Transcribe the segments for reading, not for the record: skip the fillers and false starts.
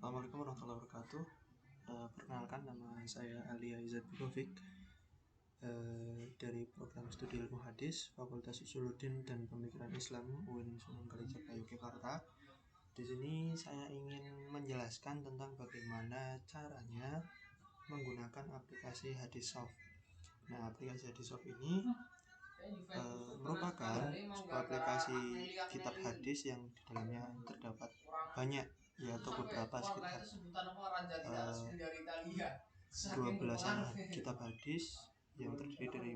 Assalamualaikum warahmatullahi wabarakatuh. Perkenalkan, nama saya Ali Aizat Bikovic, dari program studi ilmu hadis Fakultas Usuluddin dan Pemikiran Islam UIN Sunan Kalijaga Yogyakarta. Di sini saya ingin menjelaskan tentang bagaimana caranya menggunakan aplikasi Hadissoft. Nah, aplikasi Hadissoft ini merupakan sebuah aplikasi kitab hadis yang di dalamnya terdapat banyak, yaitu beberapa sekitar 12-an kitab hadis yang terdiri dari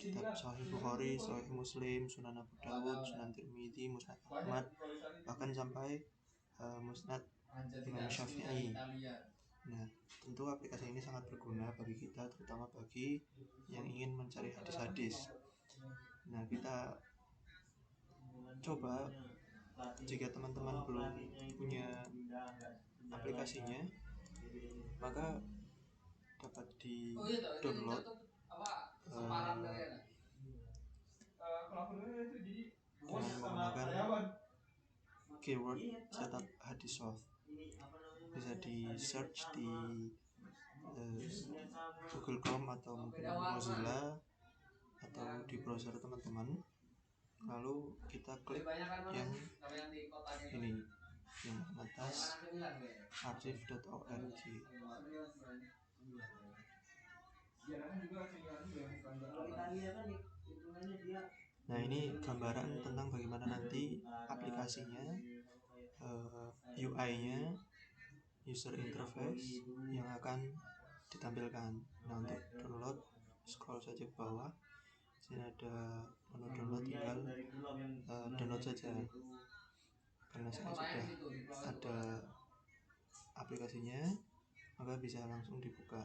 kitab Sahih Bukhari, Sahih Muslim, Sunan Abu Dawud, Sunan Tirmidzi, Musnad Ahmad, bahkan sampai Musnad Imam Syafi'i. Nah, tentu aplikasi ini sangat berguna bagi kita, terutama bagi yang ingin mencari hadis-hadis. Nah, kita coba, jika teman-teman belum punya aplikasinya, maka dapat di-download dengan menggunakan keyword cetak Hadissoft. Bisa di search di Google Chrome atau mungkin Mozilla atau di browser teman-teman, lalu kita klik yang ini, yang atas archive.org. Nah, ini gambaran tentang bagaimana nanti aplikasinya, UI-nya, user interface yang akan ditampilkan. Nah, untuk download, scroll saja ke bawah. Sini ada menu download, tinggal download saja. Karena saya sudah ada aplikasinya, maka bisa langsung dibuka.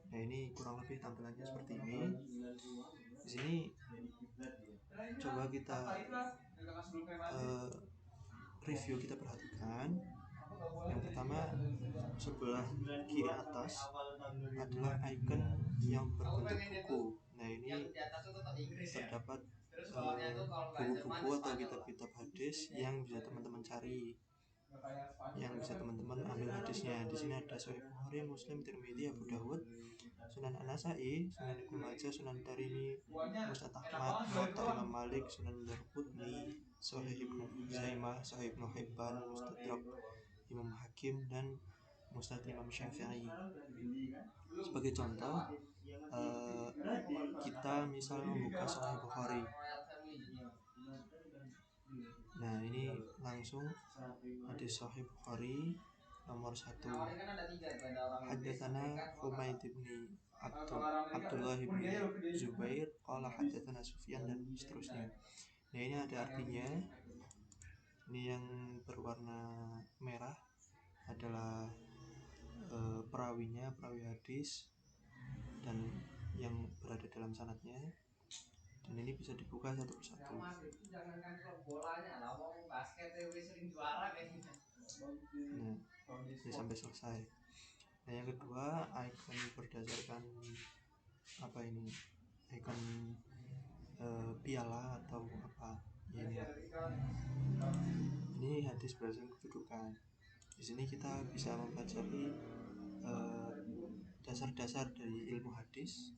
Nah, ini kurang lebih tampilannya seperti ini. Di sini coba kita review, kita perhatikan. Yang pertama, sebelah kiri atas adalah icon yang berbentuk buku. Nah, ini terdapat buku-buku atau kitab-kitab hadis yang bisa teman-teman cari, yang bisa teman-teman ambil hadisnya. Di sini ada Sahih Bukhari, Muslim, Tirmidzi, Abu Dawud, Sunan An-Nasai, Sunan Ibnu Majah, Sunan Darimi, Musnad Ahmad, Muwatta Imam Malik, Sunan Darqutni, Sahih Ibnu Zaimah, Sahih Ibnu Hibban, Mustadrak Imam Hakim, dan Musnad Imam Syafi'i. Sebagai contoh, kita misal membuka Sahih Bukhari. Nah, ini langsung hadis Sahih Bukhari nomor 1. Haddatsana Humaid bin Abdullah bin Zubair qala haddatsana Sufyan, dan seterusnya. Nah, ini ada artinya. Ini yang berwarna merah adalah perawinya, perawi hadis, dan yang berada dalam sanadnya. Dan ini bisa dibuka satu persatu. Nah, ini sampai selesai. Nah, yang kedua, icon berdasarkan apa ini? Icon piala atau apa? Ini hadis berdasarkan kedudukan. Di sini kita bisa mempelajari dasar-dasar dari ilmu hadis.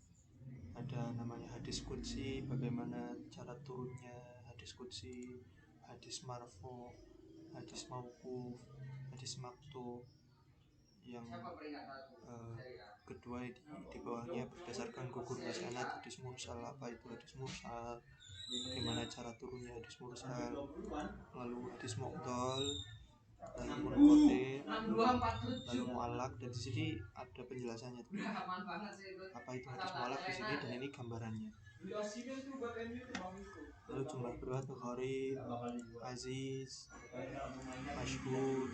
Ada namanya hadis qudsi, bagaimana cara turunnya hadis qudsi, hadis marfu, hadis mauquf, hadis maktub. Yang kedua di bawahnya berdasarkan gugurnya sanad, hadis mursal. Apa itu hadis mursal? Bagaimana cara turunnya hadis mursal? Lalu hadis mu'dhal, lalu munqati, lalu mu'allaq. Dan di sini ada penjelasannya tuh. Apa itu hadis mu'allaq di sini, dan ini gambarannya. Lalu jumlah riwayat Bukhari, aziz, masyhur,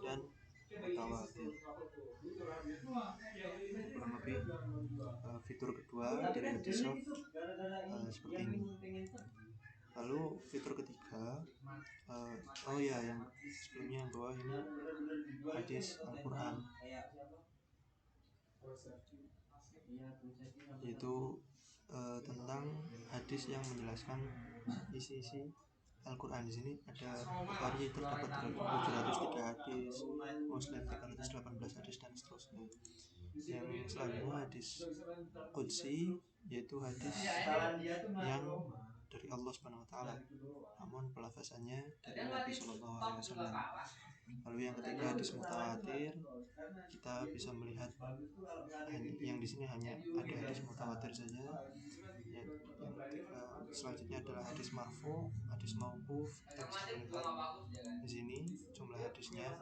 dan mutawatir. Kurang lebih fitur kedua dari Hadissoft seperti ini. Lalu fitur ketiga, yang sebelumnya yang bawah ini hadis Al-Quran, yaitu tentang hadis yang menjelaskan isi-isi Al-Quran. Di sini ada Bukhari terdapat 703 hadis, Muslim 318 hadis dan seterusnya. Yang selanjutnya hadis Qudsi, yaitu hadis yang dari Allah Subhanahu wa taala, namun pelafasannya dari Nabi Shallallahu alaihi wasallam. Lalu yang ketiga hadis mutawatir, kita bisa melihat yang di sini hanya ada hadis mutawatir saja. Yang ketiga selanjutnya adalah hadis marfu, hadis mauquf. Kita bisa melihat di sini jumlah hadisnya.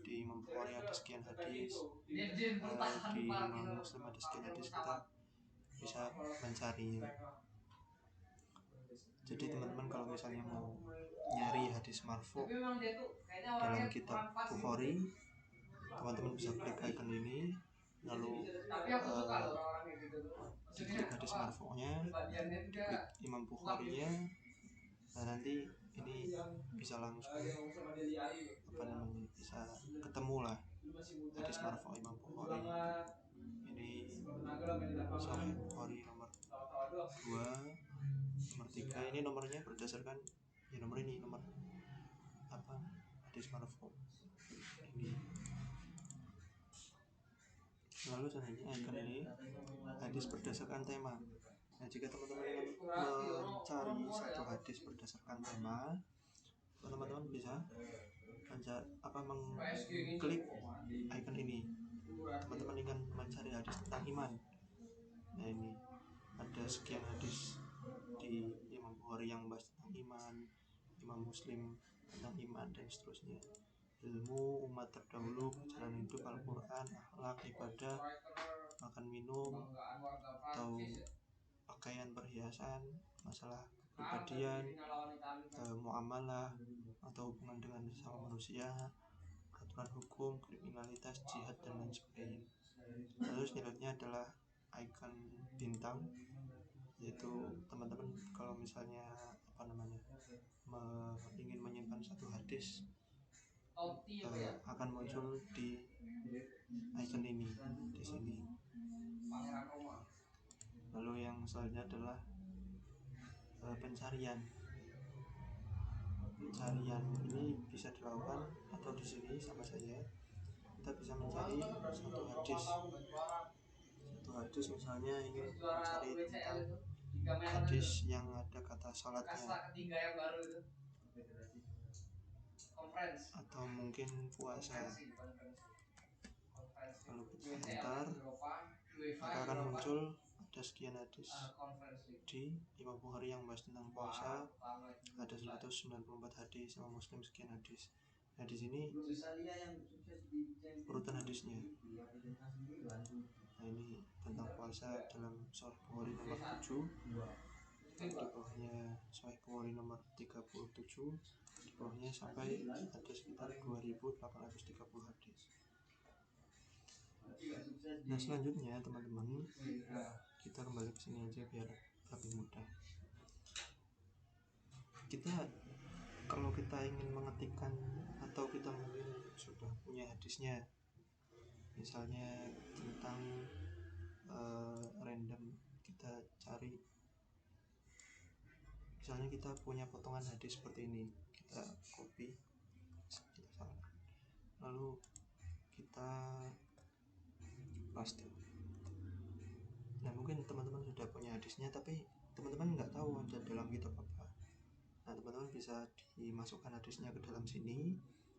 Di Imam Bukhari ada sekian hadis, di Imam Muslim ada sekian hadis, kita bisa mencarinya. Jadi teman-teman kalau misalnya mau nyari hadis marfu dalam kitab Bukhari, teman-teman bisa klik icon ini, lalu diklik hadis marfu'nya, diklik Imam Bukhari-nya, nah nanti ini bisa langsung bisa ketemu lah hadis marfu' Imam Bukhari. Ini Sahih Bukhari nomor 2, nomor 3. Ini nomornya berdasarkan nomor hadis marfu' ini. Lalu selanjutnya icon ini hadis berdasarkan tema. Nah, jika teman-teman ingin mencari satu hadis berdasarkan tema, teman-teman bisa mengklik icon ini. Teman-teman ingin mencari hadis tentang iman. Nah, ini ada sekian hadis di Imam Bukhari yang membahas tentang iman, Imam Muslim tentang iman dan seterusnya. Ilmu, umat terdahulu, perjalanan hidup, Al-Quran, akhlak, ibadah, makan minum, atau pakaian perhiasan, masalah kepribadian, muamalah atau hubungan dengan sesama manusia, aturan hukum, kriminalitas, jihad dan lain sebagainya. Lalu selanjutnya adalah icon bintang, yaitu teman-teman kalau misalnya ingin menyimpan satu hadis, akan muncul di icon ini di sini. Lalu yang selanjutnya adalah pencarian. Pencarian ini bisa dilakukan atau di sini sama saja. Kita bisa mencari satu hadis misalnya ingin mencari tentang hadis yang ada kata salatnya, atau mungkin puasa, lalu kita enter, maka akan muncul ada sekian hadis di Imam Bukhari yang bahas tentang puasa, ada 194 hadis, Imam Muslim sekian hadis. Nah, di sini urutan hadisnya. Nah, ini tentang puasa dalam Sahih Bukhari nomor 7, di bawahnya Sahih Bukhari nomor 37, di bawahnya sampai ada sekitar 2830 hadis. Nah, selanjutnya teman-teman, kita kembali ke sini aja biar lebih mudah. Kalau kita ingin mengetikkan atau kita mungkin sudah punya hadisnya, misalnya tentang random, kita cari, misalnya kita punya potongan hadis seperti ini, kita copy, lalu kita paste. Nah, mungkin teman-teman sudah punya hadisnya tapi teman-teman nggak tahu ada dalam kitab apa. Nah, teman-teman bisa dimasukkan hadisnya ke dalam sini,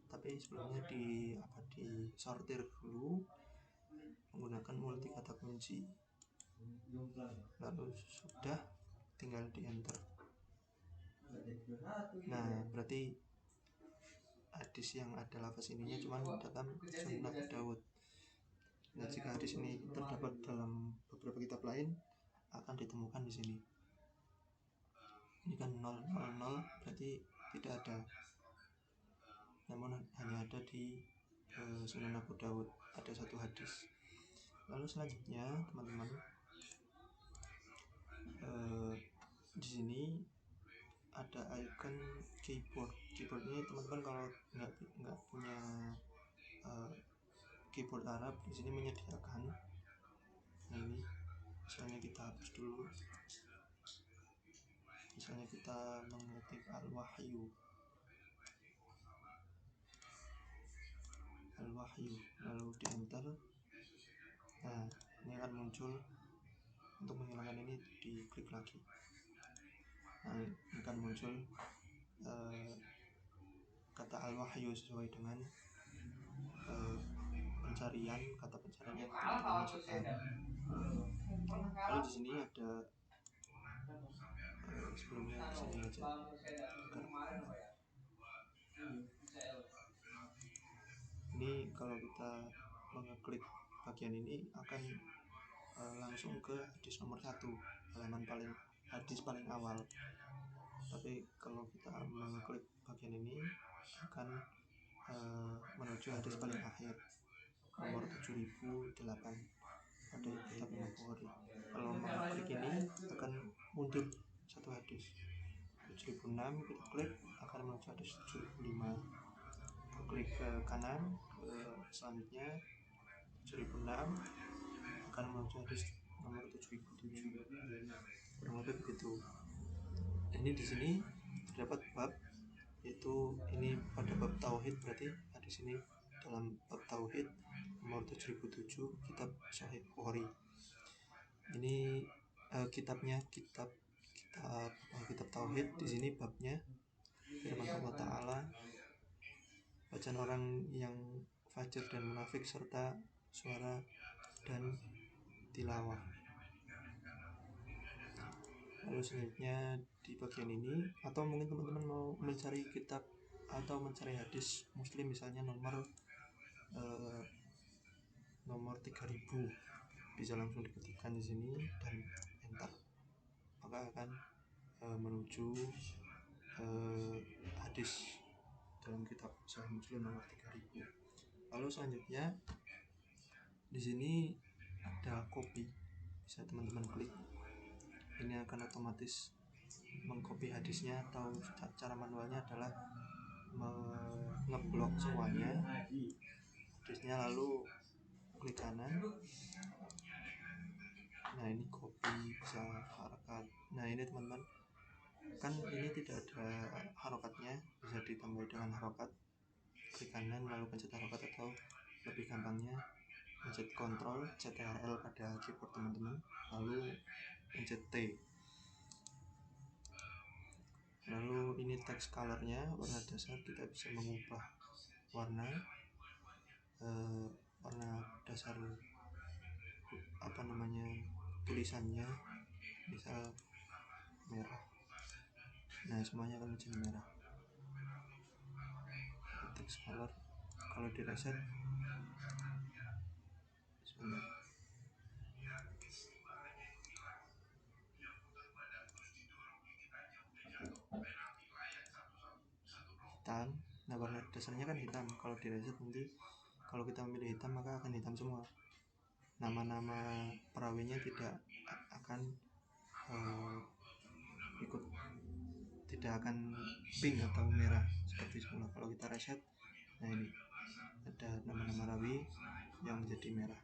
tapi sebelumnya disortir dulu menggunakan multi kata kunci. Lalu sudah tinggal di enter. Nah, berarti hadis yang ada lafaz ininya cuma dalam Sunan Daud. Nah, jika hadis ini terdapat dalam beberapa kitab lain, akan ditemukan di sini. Ini kan 000, berarti tidak ada, namun hanya ada di Sunan Abu Dawud, ada satu hadis. Lalu selanjutnya teman-teman, di sini ada icon keyboard. Keyboard ini teman-teman kalau nggak punya keyboard Arab, di sini menyediakan. Nah, ini misalnya kita hapus dulu misalnya kita mengetik al-wahyu lalu di enter, nah ini akan muncul. Untuk menghilangkan ini diklik lagi, nah ini akan muncul kata al-wahyu sesuai dengan pencarian kata pencarian yang teman-teman masukkan. Lalu di sini ada sebelumnya di sini aja ini kalau kita mengeklik bagian ini akan langsung ke hadis nomor 1, halaman hadis paling awal. Tapi kalau kita mengeklik bagian ini akan menuju hadis paling akhir, nomor 7008 pada kitab Imam Bukhari. Kalau mengeklik ini akan mundur satu hadis 7006, kita klik akan menuju hadis 75. Klik ke kanan ke selanjutnya 7006 akan menuju hadis nomor 7007, kurang lebih begitu. Ini di sini terdapat bab, yaitu ini pada bab tauhid, berarti hadis ini dalam bab tauhid nomor 7007 kitab Sahih Bukhari. Ini kitab tauhid. Di sini babnya firman Allah Ta'ala, bacaan orang yang fajir dan munafik serta suara dan tilawah. Lalu selanjutnya di bagian ini, atau mungkin teman-teman mau mencari kitab atau mencari hadis Muslim misalnya nomor 3000, bisa langsung diketikkan di sini dan enter, maka akan menuju hadis dalam kitab Sahih Muslim nomor 3000. Lalu selanjutnya di sini ada copy, bisa teman-teman klik. Ini akan otomatis mengcopy hadisnya, atau cara manualnya adalah ngeblok semuanya hadisnya, lalu klik kanan. Nah ini copy, bisa harokat. Nah ini teman-teman, kan ini tidak ada harokatnya, bisa ditambah dengan harokat. Klik kanan lalu pencet harokat, atau lebih gampangnya pencet Ctrl Ctrl pada keyboard teman-teman, lalu pencet T. Lalu ini text colornya, warna dasar, kita bisa mengubah warna dasar tulisannya, misal merah. Nah semuanya akan menjadi merah. Text color kalau di reset hitam. Nah warna dasarnya kan hitam. Kalau di reset nanti kalau kita memilih hitam maka akan hitam semua. Nama-nama perawinya tidak akan tidak akan pink atau merah seperti semula. Kalau kita reset, nah ini ada nama-nama rawi yang menjadi merah,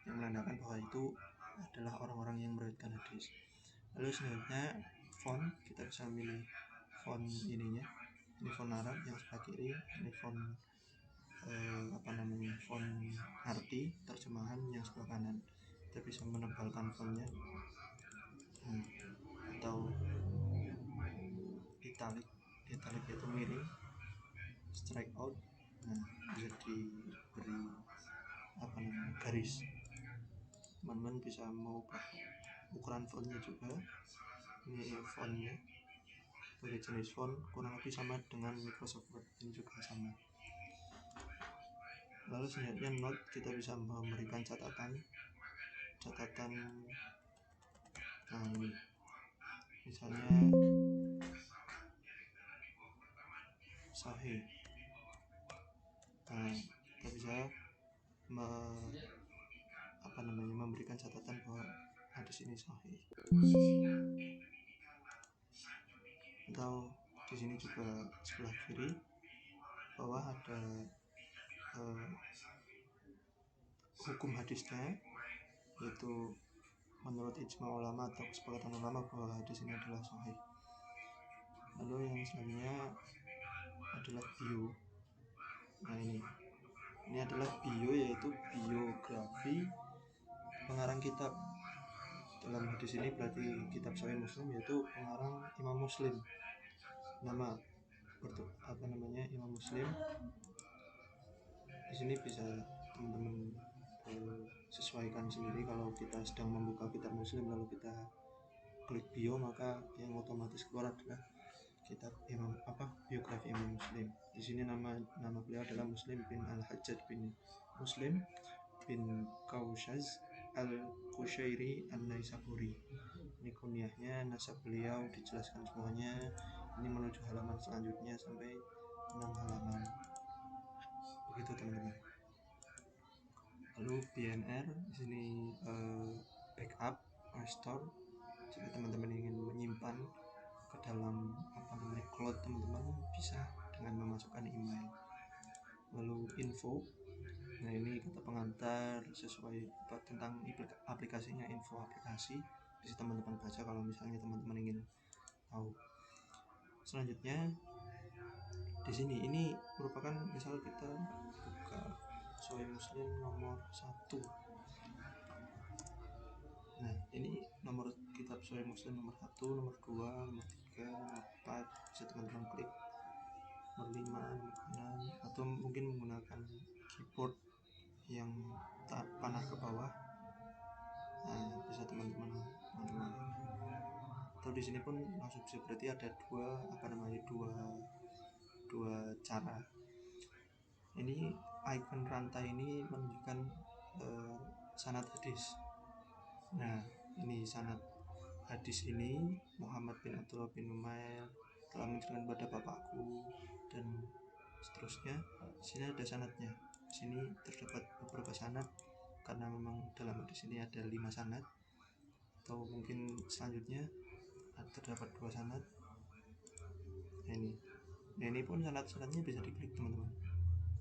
yang menandakan bahwa itu adalah orang-orang yang meriwayatkan hadis. Lalu selanjutnya font, kita bisa memilih font ininya. Ini font Arab yang sebelah kiri, ini font font arti terjemahan yang sebelah kanan. Kita bisa menebalkan fontnya atau italic itu miring, strike out. Nah bisa diberi garis. Teman-teman bisa mau ukuran fontnya juga. Ini fontnya, bagi jenis font kurang lebih sama dengan Microsoft Word, ini juga sama. Lalu selanjutnya note, kita bisa memberikan catatan. Nah ini misalnya sahih. Nah kita bisa memberikan catatan bahwa hadis ini sahih. Atau di sini juga sebelah kiri bawah ada hukum hadisnya, yaitu menurut ijma ulama atau kesepakatan ulama bahwa hadis ini adalah sahih. Lalu yang selanjutnya adalah bio. Nah ini adalah bio, yaitu biografi pengarang kitab. Dalam hadis ini berarti kitab Sahih Muslim, yaitu pengarang Imam Muslim. Nama Imam Muslim. Di sini bisa teman-teman sesuaikan sendiri. Kalau kita sedang membuka kitab Muslim lalu kita klik bio, maka yang otomatis keluar adalah kitab biografi Imam Muslim. Di sini nama beliau adalah Muslim bin Al-Hajjaj bin Muslim bin Kaushaz Al-Qushairi An-Naisaburi. Ini kunyahnya, nasab beliau dijelaskan semuanya. Ini menuju halaman selanjutnya sampai 6 halaman. Begitu teman-teman. Lalu BNR di sini backup, restore. Jika teman-teman ingin menyimpan ke dalam cloud, teman-teman bisa dengan memasukkan email. Lalu info. Nah ini kata pengantar sesuai tentang aplikasinya, info aplikasi. Bisa teman-teman baca kalau misalnya teman-teman ingin tahu. Selanjutnya di sini ini merupakan misal kita buka Sahih Muslim nomor 1. Nah ini nomor kitab Sahih Muslim nomor 1, nomor 2, nomor 3, nomor 4. Bisa teman-teman klik. Nomor 5, nomor 6, atau mungkin menggunakan keyboard yang panah ke bawah. Nah bisa teman-teman manual. Atau di sini pun langsung bisa, berarti ada dua cara. Ini icon rantai ini menunjukkan sanad hadis. Nah ini sanad hadis ini, Muhammad bin Abdullah bin Umair telah menceritakan pada bapakku dan seterusnya. Sini ada sanadnya. Sini terdapat beberapa sanad karena memang dalam hadis ini ada 5 sanad, atau mungkin selanjutnya terdapat 2 sanad. Nah ini pun sanad-sanadnya bisa diklik teman-teman,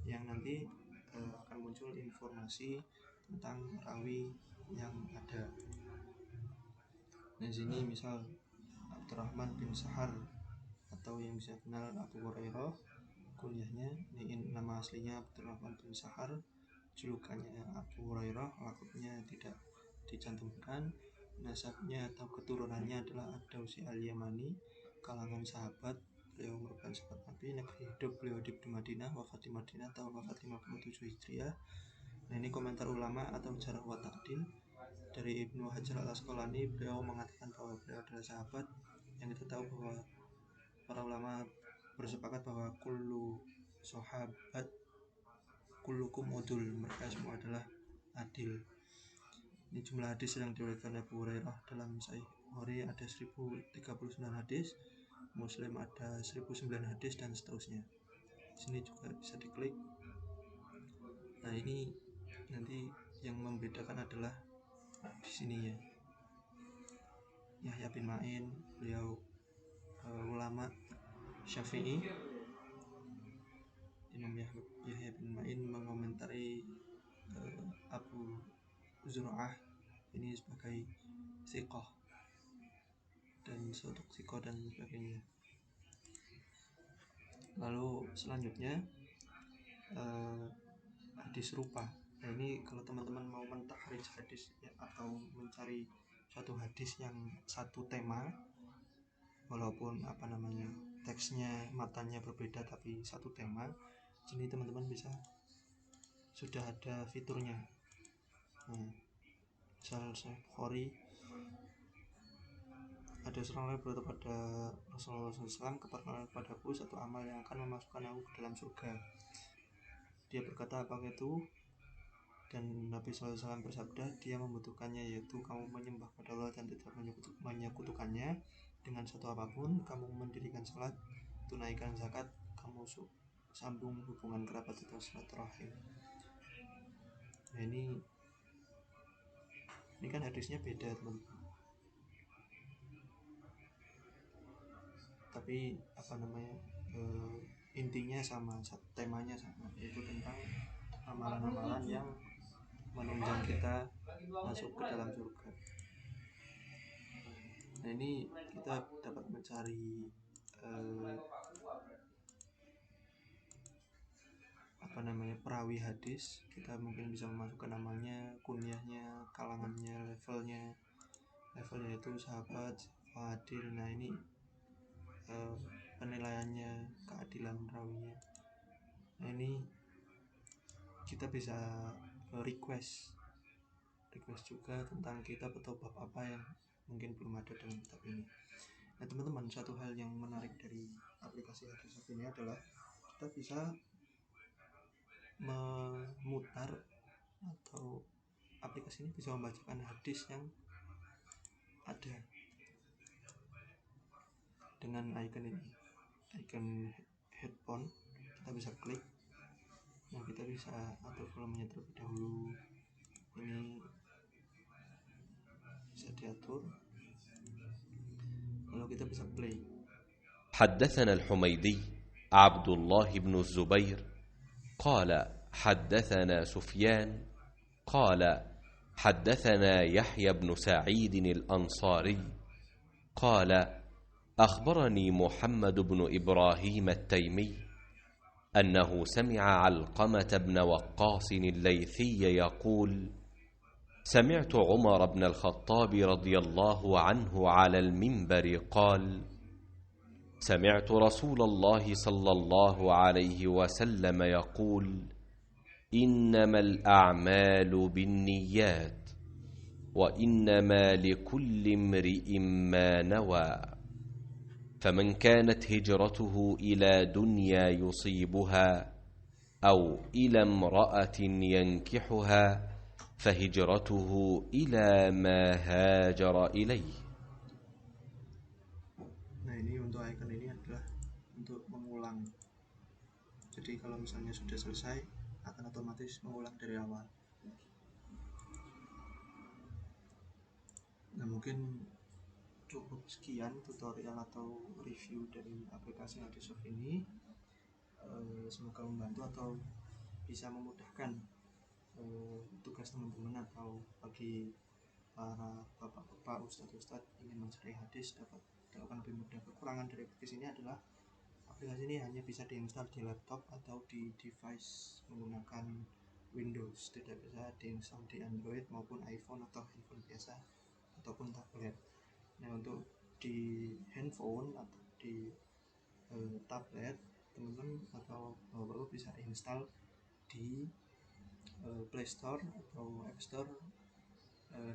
yang nanti akan muncul informasi tentang rawi yang ada. Nah sini misal Abdurrahman bin Sahar, atau yang bisa kenal Abu Hurairah, kunyahnya ini nama aslinya Abdurrahman bin Sahar, julukannya Abu Hurairah, lakabnya tidak dicantumkan. Nasabnya atau keturunannya adalah Ad-Dausi Al-Yamani, kalangan sahabat. Beliau merupakan sahabat Nabi. Negeri hidup beliau di Madinah, wafat di Madinah tahun 57 Hijriah. Nah ini komentar ulama atau jarh wa ta'dil dari Ibnu Hajar Al-Asqalani. Beliau mengatakan bahwa beliau adalah sahabat yang kita tahu bahwa para ulama bersepakat bahwa kullu sahabat kullukum udul, mereka semua adalah adil. Ini jumlah hadis yang diriwayatkan Abu Hurairah dalam Sahih Bukhari ada 1039 hadis, Muslim ada 1009 hadis, dan seterusnya. Sini juga bisa diklik. Nah ini nanti yang membedakan adalah di sini ya, Yahya bin Ma'in, beliau ulama Syafi'i. Imam Yahya bin Ma'in mengomentari Abu Zur'ah ini sebagai thiqah dan sodok thiqah dan sebagainya. Lalu selanjutnya hadis serupa. Nah ini kalau teman-teman mau mentakhrij hadis ya, atau mencari suatu hadis yang satu tema, walaupun teksnya, matanya berbeda tapi satu tema, sini teman-teman bisa, sudah ada fiturnya. Misal Sahih Bukhari, ada seorang yang berkata pada Rasulullah SAW, katakanlah kepadaku satu amal yang akan memasukkan aku ke dalam surga. Dia berkata, apa itu? Dan Nabi SAW bersabda, dia membutuhkannya, yaitu kamu menyembah pada Allah dan tidak menyekutukannya dengan satu apapun, kamu mendirikan salat, tunaikan zakat, kamu sambung hubungan kerabat atau silaturahim. Nah ini kan hadisnya beda teman-teman, tapi intinya sama, temanya sama, yaitu tentang amalan-amalan yang menunjang kita masuk ke dalam surga. Nah ini kita dapat mencari perawi hadis, kita mungkin bisa memasukkan namanya, kunyahnya, kalangannya, levelnya itu sahabat, fadil. Nah ini penilaiannya, keadilan rawinya. Nah ini kita bisa request juga tentang kitab atau bab apa yang mungkin belum ada dalam kitab ini. Nah teman-teman, satu hal yang menarik dari aplikasi hadis ini adalah kita bisa memutar, atau aplikasi ini bisa membacakan hadis yang ada dengan icon ini, icon headphone. Kita bisa klik. Nah kita bisa atur volumenya terlebih dahulu, ini bisa diatur, lalu kita bisa play. حدثنا الحميدي عبد الله بن الزبير قال حدثنا سفيان قال حدثنا يحيى بن سعيد الأنصاري قال أخبرني محمد بن إبراهيم التيمي أنه سمع علقمة بن وقاص الليثي يقول سمعت عمر بن الخطاب رضي الله عنه على المنبر قال سمعت رسول الله صلى الله عليه وسلم يقول إنما الأعمال بالنيات وإنما لكل امرئ ما نوى فمن كانت هجرته إلى دنيا يصيبها أو إلى امرأة ينكحها فهجرته إلى ما هاجر إليه. Nah ini untuk icon ini adalah untuk mengulang. Jadi kalau misalnya sudah selesai, akan otomatis mengulang dari awal. Nah mungkin cukup sekian tutorial atau review dari aplikasi Hadissoft ini. Semoga membantu atau bisa memudahkan tugas teman-teman, atau bagi para bapak-bapak, ustadz-ustadz ingin mencari hadis dapat dilakukan lebih mudah. Kekurangan dari aplikasi ini adalah aplikasi ini hanya bisa diinstal di laptop atau di device menggunakan Windows, tidak bisa diinstal di Android maupun iPhone atau handphone biasa ataupun tablet. Nah untuk di handphone atau di tablet, teman-teman atau bapak-bapak bisa install di Play Store atau App Store,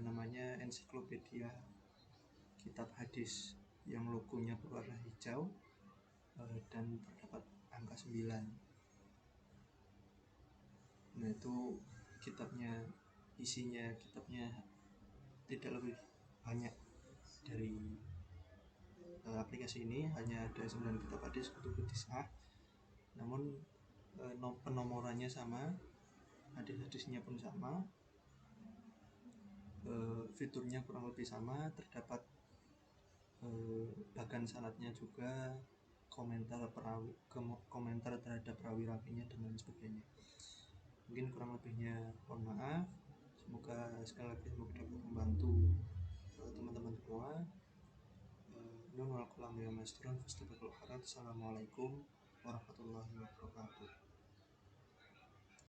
namanya Ensiklopedia Kitab Hadis yang logonya berwarna hijau dan terdapat angka 9. Nah itu kitabnya, isinya kitabnya tidak lebih banyak dari aplikasi ini, hanya ada 9 kitab hadis kutubut tis'ah, namun penomorannya sama, hadis-hadisnya pun sama, fiturnya kurang lebih sama, terdapat bagan sanadnya juga, komentar terhadap rawi-rawinya dan lain sebagainya. Mungkin kurang lebihnya mohon maaf. Semoga sekali lagi dapat membantu teman-teman semua. Assalamualaikum warahmatullahi wabarakatuh.